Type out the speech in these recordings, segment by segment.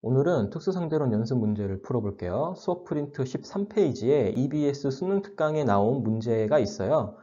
오늘은 특수상대론 연습 문제를 풀어볼게요. 수업 프린트 13페이지에 EBS 수능 특강에 나온 문제가 있어요.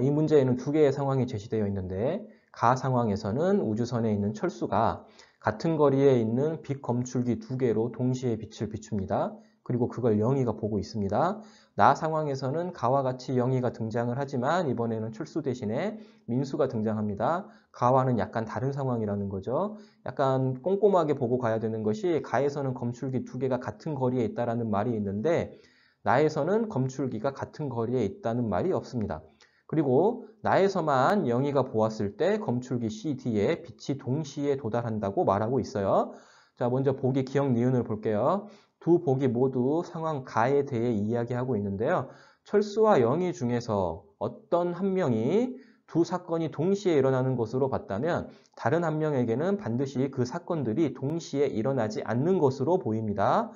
이 문제에는 두 개의 상황이 제시되어 있는데 가 상황에서는 우주선에 있는 철수가 같은 거리에 있는 빛 검출기 두 개로 동시에 빛을 비춥니다. 그리고 그걸 영희가 보고 있습니다. 나 상황에서는 가와 같이 영희가 등장을 하지만 이번에는 철수 대신에 민수가 등장합니다. 가와는 약간 다른 상황이라는 거죠. 약간 꼼꼼하게 보고 가야 되는 것이 가에서는 검출기 두 개가 같은 거리에 있다는 말이 있는데 나에서는 검출기가 같은 거리에 있다는 말이 없습니다. 그리고 나에서만 영희가 보았을 때 검출기 CD에 빛이 동시에 도달한다고 말하고 있어요. 자, 먼저 보기 기억 니은을 볼게요. 두 보기 모두 상황 가에 대해 이야기하고 있는데요. 철수와 영희 중에서 어떤 한 명이 두 사건이 동시에 일어나는 것으로 봤다면 다른 한 명에게는 반드시 그 사건들이 동시에 일어나지 않는 것으로 보입니다.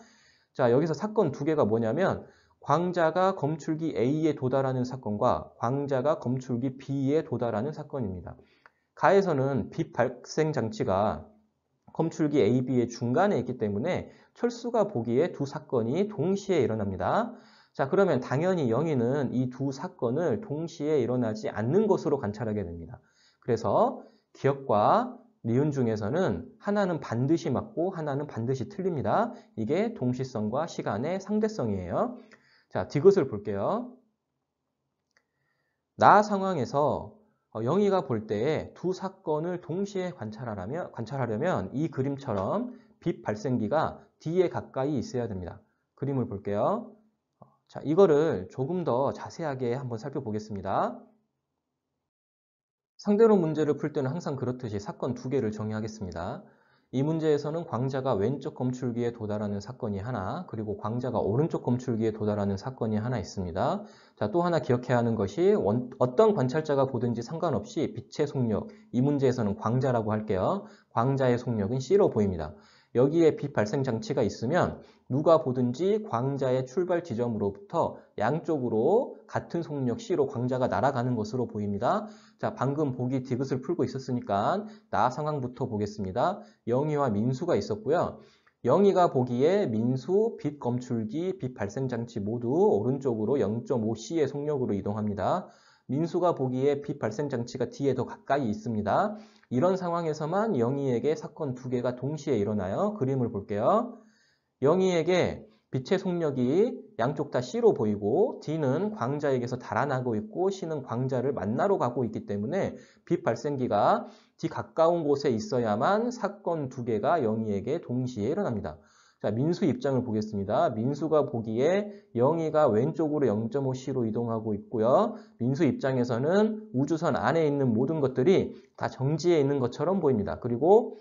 자, 여기서 사건 두 개가 뭐냐면 광자가 검출기 A에 도달하는 사건과 광자가 검출기 B에 도달하는 사건입니다. 가에서는 빛 발생 장치가 검출기 A, B의 중간에 있기 때문에 철수가 보기에 두 사건이 동시에 일어납니다. 자, 그러면 당연히 영희는 이 두 사건을 동시에 일어나지 않는 것으로 관찰하게 됩니다. 그래서 기억과 니은 중에서는 하나는 반드시 맞고 하나는 반드시 틀립니다. 이게 동시성과 시간의 상대성이에요. 자, 디귿을 볼게요. 나 상황에서 영희가 볼 때에 두 사건을 동시에 관찰하려면 이 그림처럼 빛 발생기가 D에 가까이 있어야 됩니다. 그림을 볼게요. 자, 이거를 조금 더 자세하게 한번 살펴보겠습니다. 상대론 문제를 풀 때는 항상 그렇듯이 사건 두 개를 정의하겠습니다. 이 문제에서는 광자가 왼쪽 검출기에 도달하는 사건이 하나, 그리고 광자가 오른쪽 검출기에 도달하는 사건이 하나 있습니다. 자, 또 하나 기억해야 하는 것이 어떤 관찰자가 보든지 상관없이 빛의 속력, 이 문제에서는 광자라고 할게요. 광자의 속력은 C로 보입니다. 여기에 빛 발생 장치가 있으면 누가 보든지 광자의 출발 지점으로부터 양쪽으로 같은 속력 C로 광자가 날아가는 것으로 보입니다. 자, 방금 보기 디귿을 풀고 있었으니까 나 상황부터 보겠습니다. 영희와 민수가 있었고요. 영희가 보기에 민수, 빛 검출기, 빛 발생 장치 모두 오른쪽으로 0.5C의 속력으로 이동합니다. 민수가 보기에 빛 발생 장치가 D에 더 가까이 있습니다. 이런 상황에서만 영희에게 사건 두 개가 동시에 일어나요. 그림을 볼게요. 영희에게 빛의 속력이 양쪽 다 C로 보이고 D는 광자에게서 달아나고 있고 C는 광자를 만나러 가고 있기 때문에 빛 발생기가 D 가까운 곳에 있어야만 사건 두 개가 영희에게 동시에 일어납니다. 자, 민수 입장을 보겠습니다. 민수가 보기에 영희가 왼쪽으로 0.5C로 이동하고 있고요. 민수 입장에서는 우주선 안에 있는 모든 것들이 다 정지해 있는 것처럼 보입니다. 그리고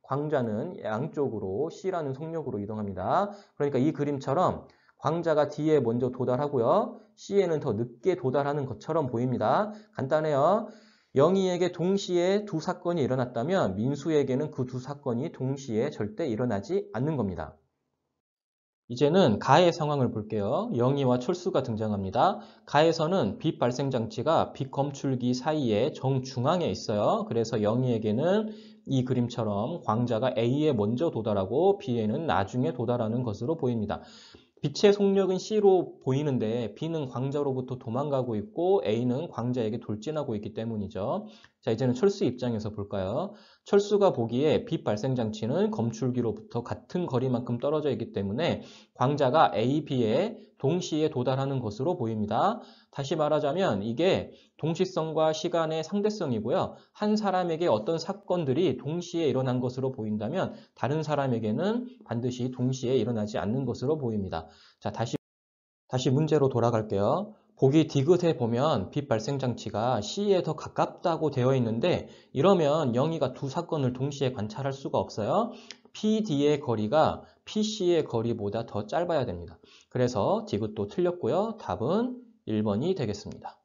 광자는 양쪽으로 C라는 속력으로 이동합니다. 그러니까 이 그림처럼 광자가 D에 먼저 도달하고요. C에는 더 늦게 도달하는 것처럼 보입니다. 간단해요. 영희에게 동시에 두 사건이 일어났다면 민수에게는 그 두 사건이 동시에 절대 일어나지 않는 겁니다. 이제는 가의 상황을 볼게요. 영희와 철수가 등장합니다. 가에서는 빛 발생 장치가 빛 검출기 사이에 정중앙에 있어요. 그래서 영희에게는 이 그림처럼 광자가 A에 먼저 도달하고 B에는 나중에 도달하는 것으로 보입니다. 빛의 속력은 C로 보이는데 B는 광자로부터 도망가고 있고 A는 광자에게 돌진하고 있기 때문이죠. 자, 이제는 철수 입장에서 볼까요? 철수가 보기에 빛 발생 장치는 검출기로부터 같은 거리만큼 떨어져 있기 때문에 광자가 A, B에 동시에 도달하는 것으로 보입니다. 다시 말하자면 이게 동시성과 시간의 상대성이고요. 한 사람에게 어떤 사건들이 동시에 일어난 것으로 보인다면 다른 사람에게는 반드시 동시에 일어나지 않는 것으로 보입니다. 자, 다시 문제로 돌아갈게요. 보기 디귿에 보면 빛 발생 장치가 C에 더 가깝다고 되어 있는데 이러면 영희가 두 사건을 동시에 관찰할 수가 없어요. PD의 거리가 PC의 거리보다 더 짧아야 됩니다. 그래서 디귿도 틀렸고요. 답은 1번이 되겠습니다.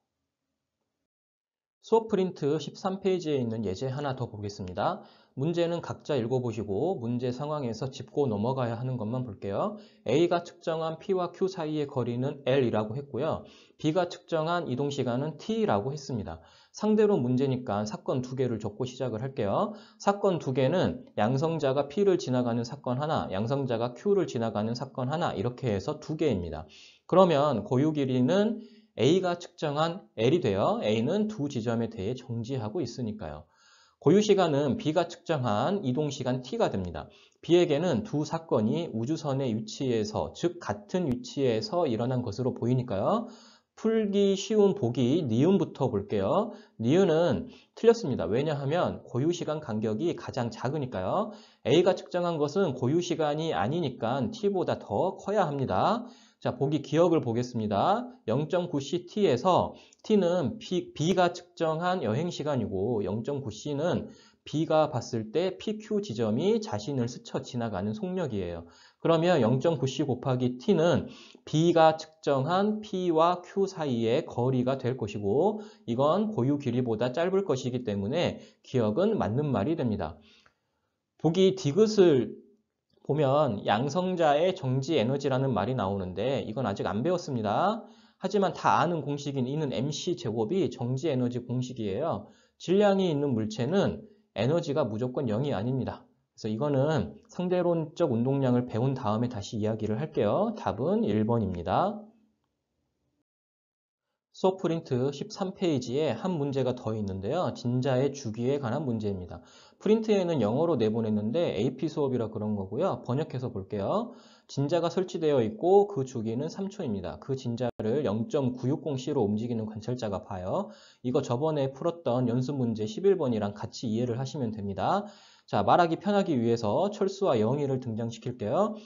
수업 프린트 13페이지에 있는 예제 하나 더 보겠습니다. 문제는 각자 읽어보시고 문제 상황에서 짚고 넘어가야 하는 것만 볼게요. A가 측정한 P와 Q 사이의 거리는 L이라고 했고요. B가 측정한 이동시간은 T라고 했습니다. 상대로 문제니까 사건 두 개를 적고 시작을 할게요. 사건 두 개는 양성자가 P를 지나가는 사건 하나, 양성자가 Q를 지나가는 사건 하나 이렇게 해서 두 개입니다. 그러면 고유 길이는 A가 측정한 L이 돼요. A는 두 지점에 대해 정지하고 있으니까요. 고유시간은 B가 측정한 이동시간 T가 됩니다. B에게는 두 사건이 우주선의 위치에서, 즉 같은 위치에서 일어난 것으로 보이니까요. 풀기 쉬운 보기 니은부터 볼게요. 니은은 틀렸습니다. 왜냐하면 고유시간 간격이 가장 작으니까요. A가 측정한 것은 고유시간이 아니니까 T보다 더 커야 합니다. 자, 보기 기억을 보겠습니다. 0.9ct에서 T는 B가 측정한 여행시간이고 0.9c는 B가 봤을 때 PQ 지점이 자신을 스쳐 지나가는 속력이에요. 그러면 0.9c 곱하기 T는 B가 측정한 P와 Q 사이의 거리가 될 것이고 이건 고유 길이보다 짧을 것이기 때문에 기억은 맞는 말이 됩니다. 보기 디귿을 보면 양성자의 정지 에너지라는 말이 나오는데 이건 아직 안 배웠습니다. 하지만 다 아는 공식인 E는 mc제곱이 정지 에너지 공식이에요. 질량이 있는 물체는 에너지가 무조건 0이 아닙니다. 그래서 이거는 상대론적 운동량을 배운 다음에 다시 이야기를 할게요. 답은 1번입니다. 수업 프린트 13페이지에 한 문제가 더 있는데요. 진자의 주기에 관한 문제입니다. 프린트에는 영어로 내보냈는데 AP 수업이라 그런 거고요. 번역해서 볼게요. 진자가 설치되어 있고 그 주기는 3초입니다. 그 진자를 0.960C로 움직이는 관찰자가 봐요. 이거 저번에 풀었던 연습 문제 11번이랑 같이 이해를 하시면 됩니다. 자, 말하기 편하기 위해서 철수와 영희를 등장시킬게요.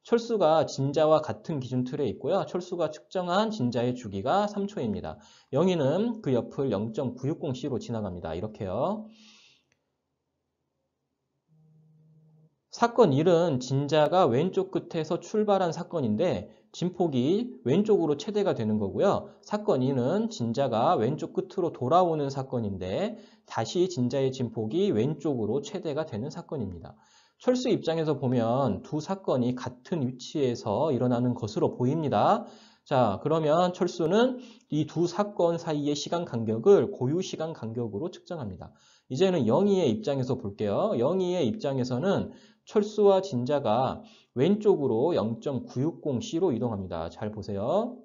철수가 진자와 같은 기준 틀에 있고요. 철수가 측정한 진자의 주기가 3초입니다. 영희는 그 옆을 0.960C로 지나갑니다. 이렇게요. 사건 1은 진자가 왼쪽 끝에서 출발한 사건인데 진폭이 왼쪽으로 최대가 되는 거고요. 사건 2는 진자가 왼쪽 끝으로 돌아오는 사건인데 다시 진자의 진폭이 왼쪽으로 최대가 되는 사건입니다. 철수 입장에서 보면 두 사건이 같은 위치에서 일어나는 것으로 보입니다. 자, 그러면 철수는 이 두 사건 사이의 시간 간격을 고유 시간 간격으로 측정합니다. 이제는 영희의 입장에서 볼게요. 영희의 입장에서는 철수와 진자가 왼쪽으로 0.960C로 이동합니다. 잘 보세요.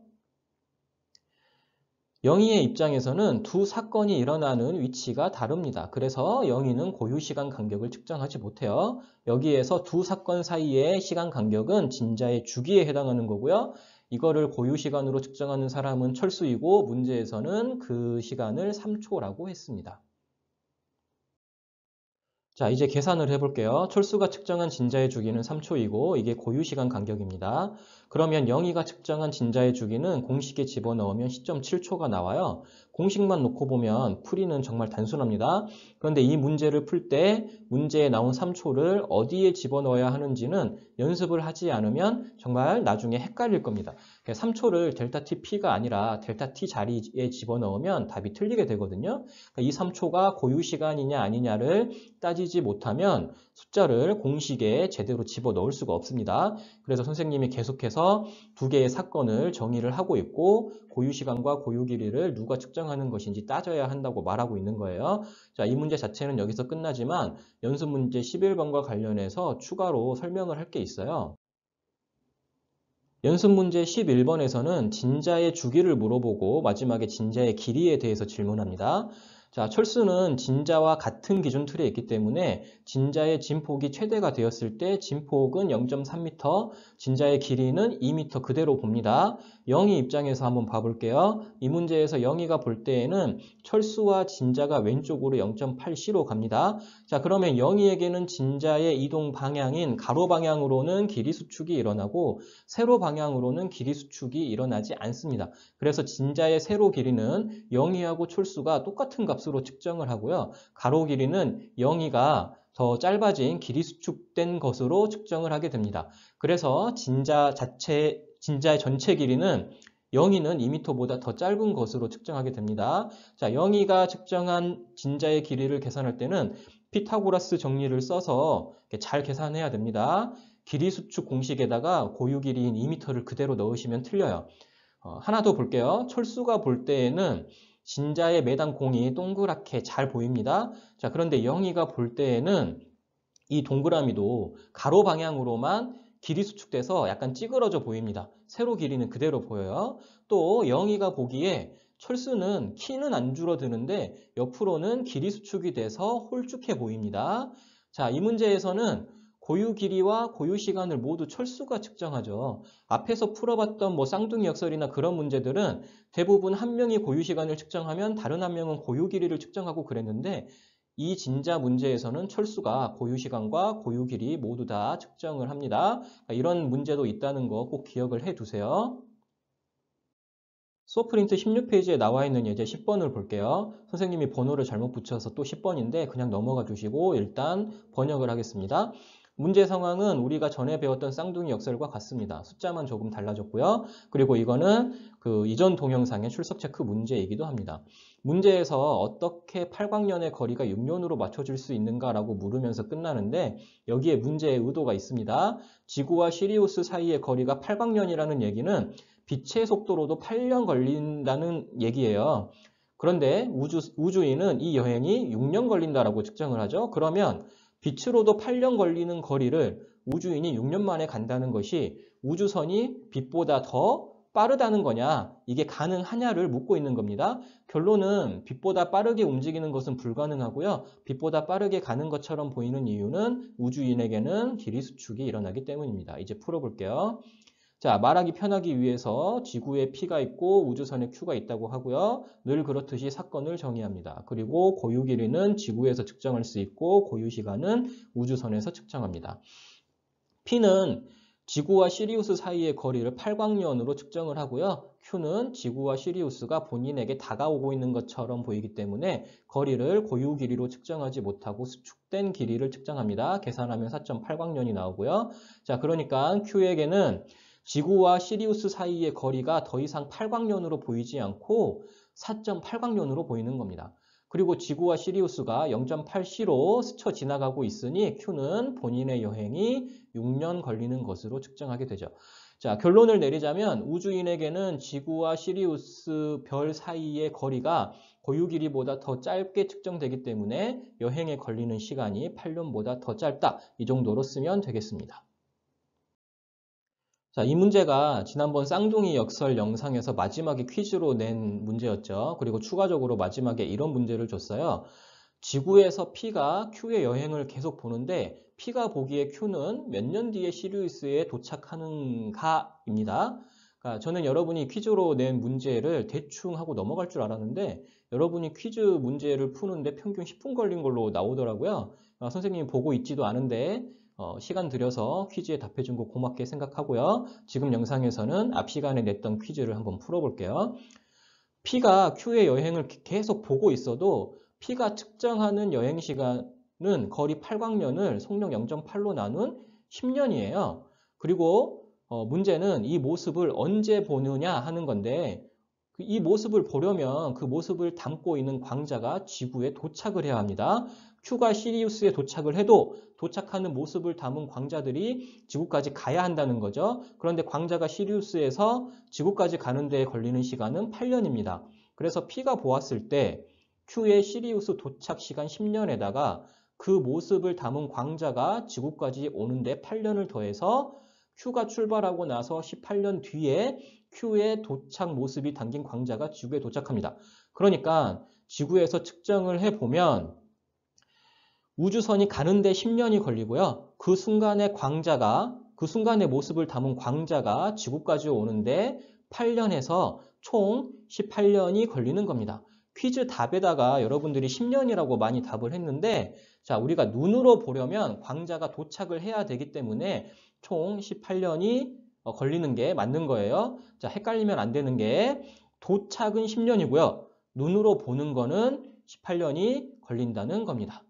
영희의 입장에서는 두 사건이 일어나는 위치가 다릅니다. 그래서 영희는 고유시간 간격을 측정하지 못해요. 여기에서 두 사건 사이의 시간 간격은 진자의 주기에 해당하는 거고요. 이거를 고유시간으로 측정하는 사람은 철수이고 문제에서는 그 시간을 3초라고 했습니다. 자, 이제 계산을 해볼게요. 철수가 측정한 진자의 주기는 3초이고 이게 고유시간 간격입니다. 그러면 영희가 측정한 진자의 주기는 공식에 집어넣으면 10.7초가 나와요. 공식만 놓고 보면 풀이는 정말 단순합니다. 그런데 이 문제를 풀 때 문제에 나온 3초를 어디에 집어넣어야 하는지는 연습을 하지 않으면 정말 나중에 헷갈릴 겁니다. 3초를 델타 TP가 아니라 델타 T 자리에 집어넣으면 답이 틀리게 되거든요. 이 3초가 고유시간이냐 아니냐를 따지지 못하면 숫자를 공식에 제대로 집어넣을 수가 없습니다. 그래서 선생님이 계속해서 두 개의 사건을 정의를 하고 있고 고유시간과 고유길이를 누가 측정하는 것인지 따져야 한다고 말하고 있는 거예요. 자, 이 문제 자체는 여기서 끝나지만 연습 문제 11번과 관련해서 추가로 설명을 할 게 있어요. 연습 문제 11번에서는 진자의 주기를 물어보고 마지막에 진자의 길이에 대해서 질문합니다. 자, 철수는 진자와 같은 기준 틀에 있기 때문에 진자의 진폭이 최대가 되었을 때 진폭은 0.3m, 진자의 길이는 2m 그대로 봅니다. 영희 입장에서 한번 봐볼게요. 이 문제에서 영희가 볼 때에는 철수와 진자가 왼쪽으로 0.8c로 갑니다. 자, 그러면 영희에게는 진자의 이동 방향인 가로 방향으로는 길이 수축이 일어나고 세로 방향으로는 길이 수축이 일어나지 않습니다. 그래서 진자의 세로 길이는 영희하고 철수가 똑같은 값으로 측정을 하고요. 가로 길이는 영희가 더 짧아진 길이 수축된 것으로 측정을 하게 됩니다. 그래서 진자의 전체 길이는 영희는 2m보다 더 짧은 것으로 측정하게 됩니다. 자, 영희가 측정한 진자의 길이를 계산할 때는 피타고라스 정리를 써서 잘 계산해야 됩니다. 길이 수축 공식에다가 고유 길이인 2m를 그대로 넣으시면 틀려요. 하나 더 볼게요. 철수가 볼 때에는 진자의 매당 공이 동그랗게 잘 보입니다. 자, 그런데 영희가 볼 때에는 이 동그라미도 가로 방향으로만 길이 수축돼서 약간 찌그러져 보입니다. 세로 길이는 그대로 보여요. 또 영희가 보기에 철수는 키는 안 줄어드는데 옆으로는 길이 수축이 돼서 홀쭉해 보입니다. 자, 이 문제에서는 고유 길이와 고유 시간을 모두 철수가 측정하죠. 앞에서 풀어봤던 뭐 쌍둥이 역설이나 그런 문제들은 대부분 한 명이 고유 시간을 측정하면 다른 한 명은 고유 길이를 측정하고 그랬는데 이 진자 문제에서는 철수가 고유 시간과 고유 길이 모두 다 측정을 합니다. 이런 문제도 있다는 거 꼭 기억을 해 두세요. 수업프린트 16페이지에 나와 있는 예제 10번을 볼게요. 선생님이 번호를 잘못 붙여서 또 10번인데 그냥 넘어가 주시고 일단 번역을 하겠습니다. 문제 상황은 우리가 전에 배웠던 쌍둥이 역설과 같습니다. 숫자만 조금 달라졌고요. 그리고 이거는 그 이전 동영상의 출석 체크 문제이기도 합니다. 문제에서 어떻게 팔광년의 거리가 6년으로 맞춰질 수 있는가라고 물으면서 끝나는데 여기에 문제의 의도가 있습니다. 지구와 시리우스 사이의 거리가 팔광년이라는 얘기는 빛의 속도로도 8년 걸린다는 얘기예요. 그런데 우주인은 이 여행이 6년 걸린다라고 측정을 하죠. 그러면 빛으로도 8년 걸리는 거리를 우주인이 6년 만에 간다는 것이 우주선이 빛보다 더 빠르다는 거냐, 이게 가능하냐를 묻고 있는 겁니다. 결론은 빛보다 빠르게 움직이는 것은 불가능하고요. 빛보다 빠르게 가는 것처럼 보이는 이유는 우주인에게는 길이 수축이 일어나기 때문입니다. 이제 풀어볼게요. 자, 말하기 편하기 위해서 지구에 P가 있고 우주선에 Q가 있다고 하고요. 늘 그렇듯이 사건을 정의합니다. 그리고 고유 길이는 지구에서 측정할 수 있고 고유 시간은 우주선에서 측정합니다. P는 지구와 시리우스 사이의 거리를 팔광년으로 측정을 하고요. Q는 지구와 시리우스가 본인에게 다가오고 있는 것처럼 보이기 때문에 거리를 고유 길이로 측정하지 못하고 수축된 길이를 측정합니다. 계산하면 4.8광년이 나오고요. 자, 그러니까 Q에게는 지구와 시리우스 사이의 거리가 더 이상 8광년으로 보이지 않고 4.8광년으로 보이는 겁니다. 그리고 지구와 시리우스가 0.8c로 스쳐 지나가고 있으니 Q는 본인의 여행이 6년 걸리는 것으로 측정하게 되죠. 자, 결론을 내리자면 우주인에게는 지구와 시리우스 별 사이의 거리가 고유 길이보다 더 짧게 측정되기 때문에 여행에 걸리는 시간이 8년보다 더 짧다. 이 정도로 쓰면 되겠습니다. 자, 이 문제가 지난번 쌍둥이 역설 영상에서 마지막에 퀴즈로 낸 문제였죠. 그리고 추가적으로 마지막에 이런 문제를 줬어요. 지구에서 P가 Q의 여행을 계속 보는데 P가 보기에 Q는 몇 년 뒤에 시리우스에 도착하는가입니다. 그러니까 저는 여러분이 퀴즈로 낸 문제를 대충 하고 넘어갈 줄 알았는데 여러분이 퀴즈 문제를 푸는데 평균 10분 걸린 걸로 나오더라고요. 선생님이 보고 있지도 않은데 시간 들여서 퀴즈에 답해준 거 고맙게 생각하고요. 지금 영상에서는 앞 시간에 냈던 퀴즈를 한번 풀어볼게요. P가 Q의 여행을 계속 보고 있어도 P가 측정하는 여행 시간은 거리 8광년을 속력 0.8로 나눈 10년이에요. 그리고 문제는 이 모습을 언제 보느냐 하는 건데 이 모습을 보려면 그 모습을 담고 있는 광자가 지구에 도착을 해야 합니다. Q가 시리우스에 도착을 해도 도착하는 모습을 담은 광자들이 지구까지 가야 한다는 거죠. 그런데 광자가 시리우스에서 지구까지 가는 데 걸리는 시간은 8년입니다. 그래서 P가 보았을 때 Q의 시리우스 도착 시간 10년에다가 그 모습을 담은 광자가 지구까지 오는데 8년을 더해서 Q가 출발하고 나서 18년 뒤에 Q의 도착 모습이 담긴 광자가 지구에 도착합니다. 그러니까 지구에서 측정을 해보면 우주선이 가는데 10년이 걸리고요. 그 순간의 모습을 담은 광자가 지구까지 오는데 8년에서 총 18년이 걸리는 겁니다. 퀴즈 답에다가 여러분들이 10년이라고 많이 답을 했는데 자, 우리가 눈으로 보려면 광자가 도착을 해야 되기 때문에 총 18년이 걸리는 게 맞는 거예요. 자, 헷갈리면 안 되는 게 도착은 10년이고요. 눈으로 보는 거는 18년이 걸린다는 겁니다.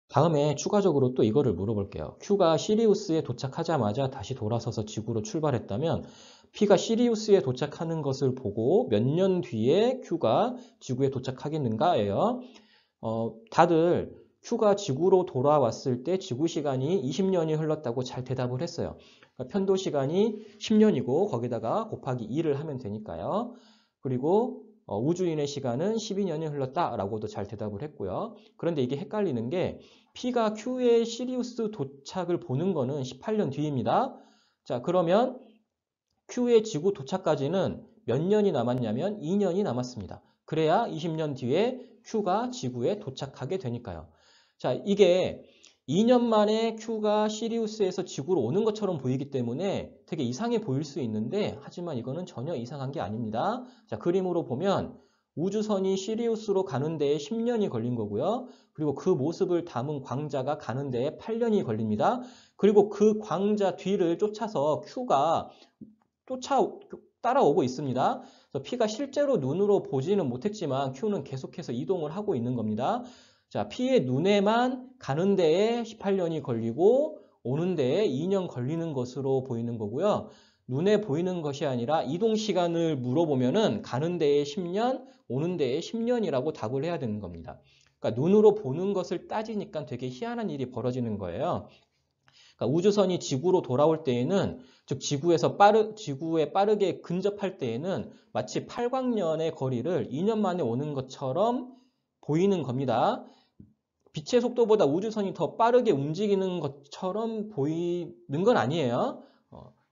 다음에 추가적으로 또 이거를 물어볼게요. Q가 시리우스에 도착하자마자 다시 돌아서서 지구로 출발했다면 P가 시리우스에 도착하는 것을 보고 몇 년 뒤에 Q가 지구에 도착하겠는가예요. 다들 Q가 지구로 돌아왔을 때 지구 시간이 20년이 흘렀다고 잘 대답을 했어요. 그러니까 편도 시간이 10년이고 거기다가 곱하기 2를 하면 되니까요. 그리고 우주인의 시간은 12년이 흘렀다라고도 잘 대답을 했고요. 그런데 이게 헷갈리는 게 P가 Q의 시리우스 도착을 보는 거는 18년 뒤입니다. 자, 그러면 Q의 지구 도착까지는 몇 년이 남았냐면 2년이 남았습니다. 그래야 20년 뒤에 Q가 지구에 도착하게 되니까요. 자, 이게 2년 만에 Q가 시리우스에서 지구로 오는 것처럼 보이기 때문에 되게 이상해 보일 수 있는데 하지만 이거는 전혀 이상한 게 아닙니다. 자, 그림으로 보면 우주선이 시리우스로 가는 데에 10년이 걸린 거고요. 그리고 그 모습을 담은 광자가 가는 데에 8년이 걸립니다. 그리고 그 광자 뒤를 쫓아서 Q가 따라오고 있습니다. 그래서 P가 실제로 눈으로 보지는 못했지만 Q는 계속해서 이동을 하고 있는 겁니다. 자, P의 눈에만 가는 데에 18년이 걸리고 오는 데에 2년 걸리는 것으로 보이는 거고요. 눈에 보이는 것이 아니라 이동 시간을 물어보면은 가는 데에 10년, 오는 데에 10년이라고 답을 해야 되는 겁니다. 그러니까 눈으로 보는 것을 따지니까 되게 희한한 일이 벌어지는 거예요. 그러니까 우주선이 지구로 돌아올 때에는, 즉 지구에 빠르게 근접할 때에는 마치 팔광년의 거리를 2년 만에 오는 것처럼 보이는 겁니다. 빛의 속도보다 우주선이 더 빠르게 움직이는 것처럼 보이는 건 아니에요.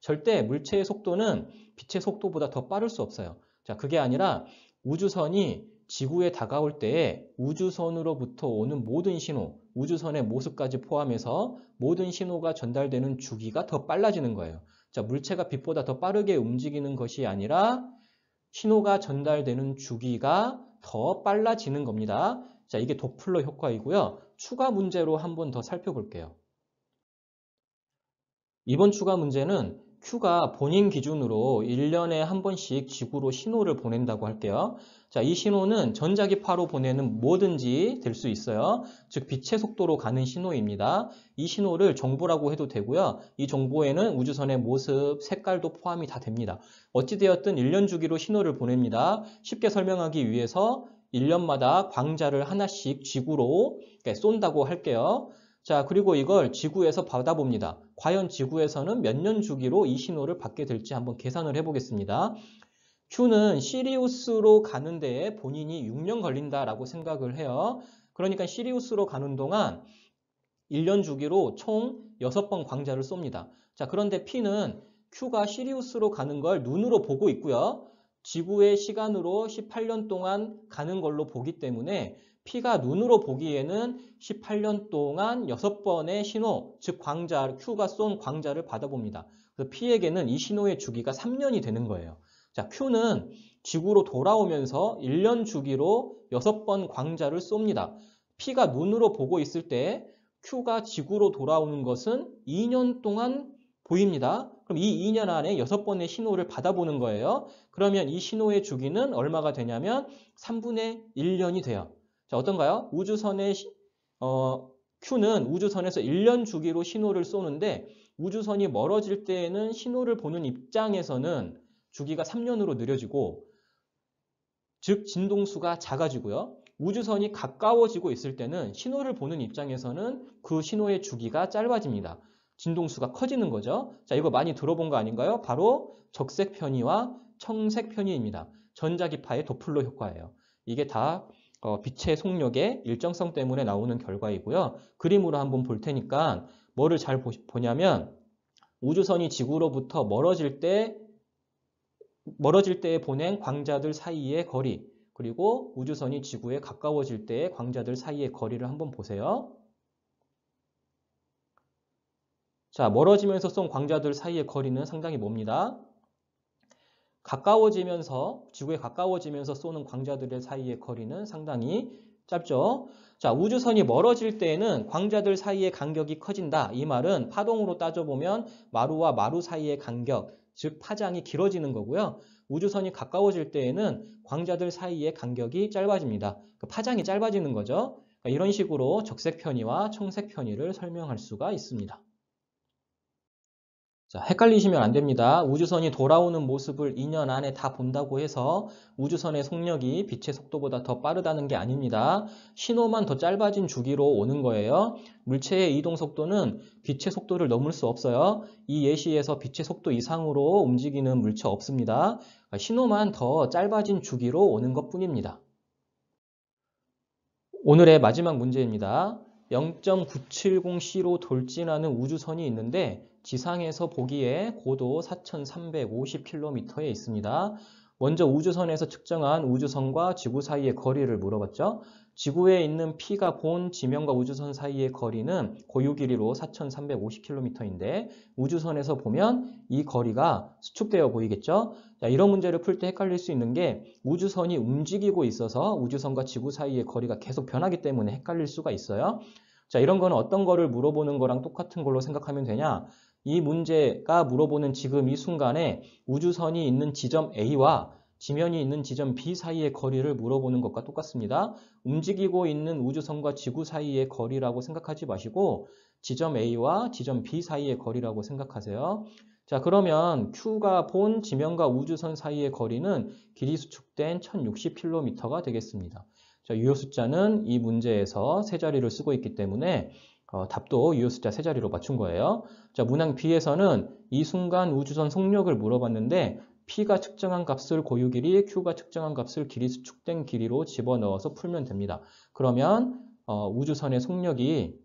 절대 물체의 속도는 빛의 속도보다 더 빠를 수 없어요. 자, 그게 아니라 우주선이 지구에 다가올 때에 우주선으로부터 오는 모든 신호, 우주선의 모습까지 포함해서 모든 신호가 전달되는 주기가 더 빨라지는 거예요. 자, 물체가 빛보다 더 빠르게 움직이는 것이 아니라 신호가 전달되는 주기가 더 빨라지는 겁니다. 자, 이게 도플러 효과이고요. 추가 문제로 한 번 더 살펴볼게요. 이번 추가 문제는 Q가 본인 기준으로 1년에 한 번씩 지구로 신호를 보낸다고 할게요. 자, 이 신호는 전자기파로 보내는 뭐든지 될 수 있어요. 즉 빛의 속도로 가는 신호입니다. 이 신호를 정보라고 해도 되고요. 이 정보에는 우주선의 모습, 색깔도 포함이 다 됩니다. 어찌되었든 1년 주기로 신호를 보냅니다. 쉽게 설명하기 위해서 1년마다 광자를 하나씩 지구로 쏜다고 할게요. 자, 그리고 이걸 지구에서 받아봅니다. 과연 지구에서는 몇 년 주기로 이 신호를 받게 될지 한번 계산을 해보겠습니다. Q는 시리우스로 가는 데에 본인이 6년 걸린다라고 생각을 해요. 그러니까 시리우스로 가는 동안 1년 주기로 총 6번 광자를 쏩니다. 자, 그런데 P는 Q가 시리우스로 가는 걸 눈으로 보고 있고요. 지구의 시간으로 18년 동안 가는 걸로 보기 때문에 P가 눈으로 보기에는 18년 동안 6번의 신호, 즉 Q가 쏜 광자를 받아봅니다. 그래서 P에게는 이 신호의 주기가 3년이 되는 거예요. 자, Q는 지구로 돌아오면서 1년 주기로 6번 광자를 쏩니다. P가 눈으로 보고 있을 때 Q가 지구로 돌아오는 것은 2년 동안 보입니다. 그럼 이 2년 안에 6번의 신호를 받아보는 거예요. 그러면 이 신호의 주기는 얼마가 되냐면 3분의 1년이 돼요. 자, 어떤가요? Q는 우주선에서 1년 주기로 신호를 쏘는데 우주선이 멀어질 때에는 신호를 보는 입장에서는 주기가 3년으로 느려지고, 즉 진동수가 작아지고요. 우주선이 가까워지고 있을 때는 신호를 보는 입장에서는 그 신호의 주기가 짧아집니다. 진동수가 커지는 거죠. 자, 이거 많이 들어본 거 아닌가요? 바로 적색 편의와 청색 편의입니다. 전자기파의 도플러 효과예요. 이게 다 빛의 속력의 일정성 때문에 나오는 결과이고요. 그림으로 한번 볼 테니까 뭐를 잘 보냐면 우주선이 지구로부터 멀어질 때에 보낸 광자들 사이의 거리, 그리고 우주선이 지구에 가까워질 때의 광자들 사이의 거리를 한번 보세요. 자, 멀어지면서 쏜 광자들 사이의 거리는 상당히 멉니다. 지구에 가까워지면서 쏘는 광자들의 사이의 거리는 상당히 짧죠. 자, 우주선이 멀어질 때에는 광자들 사이의 간격이 커진다. 이 말은 파동으로 따져보면 마루와 마루 사이의 간격, 즉 파장이 길어지는 거고요. 우주선이 가까워질 때에는 광자들 사이의 간격이 짧아집니다. 그 파장이 짧아지는 거죠. 그러니까 이런 식으로 적색 편의와 청색 편의를 설명할 수가 있습니다. 자, 헷갈리시면 안 됩니다. 우주선이 돌아오는 모습을 2년 안에 다 본다고 해서 우주선의 속력이 빛의 속도보다 더 빠르다는 게 아닙니다. 신호만 더 짧아진 주기로 오는 거예요. 물체의 이동 속도는 빛의 속도를 넘을 수 없어요. 이 예시에서 빛의 속도 이상으로 움직이는 물체 없습니다. 신호만 더 짧아진 주기로 오는 것뿐입니다. 오늘의 마지막 문제입니다. 0.970C로 돌진하는 우주선이 있는데 지상에서 보기에 고도 4,350km에 있습니다. 먼저 우주선에서 측정한 우주선과 지구 사이의 거리를 물어봤죠. 지구에 있는 P가 본 지면과 우주선 사이의 거리는 고유 길이로 4,350km인데 우주선에서 보면 이 거리가 수축되어 보이겠죠. 자, 이런 문제를 풀 때 헷갈릴 수 있는 게 우주선이 움직이고 있어서 우주선과 지구 사이의 거리가 계속 변하기 때문에 헷갈릴 수가 있어요. 자, 이런 거는 어떤 거를 물어보는 거랑 똑같은 걸로 생각하면 되냐? 이 문제가 물어보는 지금 이 순간에 우주선이 있는 지점 A와 지면이 있는 지점 B 사이의 거리를 물어보는 것과 똑같습니다. 움직이고 있는 우주선과 지구 사이의 거리라고 생각하지 마시고 지점 A와 지점 B 사이의 거리라고 생각하세요. 자, 그러면 Q가 본 지면과 우주선 사이의 거리는 길이 수축된 1060km가 되겠습니다. 자, 유효 숫자는 이 문제에서 세 자리를 쓰고 있기 때문에 답도 유효 숫자 세 자리로 맞춘 거예요. 자, 문항 B에서는 이 순간 우주선 속력을 물어봤는데 P가 측정한 값을 고유 길이, Q가 측정한 값을 길이 수축된 길이로 집어넣어서 풀면 됩니다. 그러면 우주선의 속력이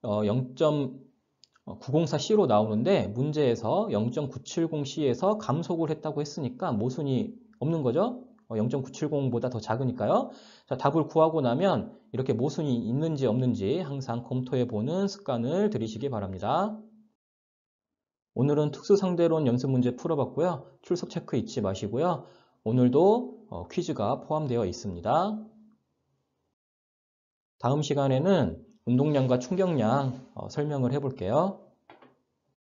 0.904C로 나오는데 문제에서 0.970C에서 감속을 했다고 했으니까 모순이 없는 거죠. 0.970보다 더 작으니까요. 자, 답을 구하고 나면 이렇게 모순이 있는지 없는지 항상 검토해보는 습관을 들이시기 바랍니다. 오늘은 특수상대론 연습 문제 풀어봤고요. 출석 체크 잊지 마시고요. 오늘도 퀴즈가 포함되어 있습니다. 다음 시간에는 운동량과 충격량 설명을 해볼게요.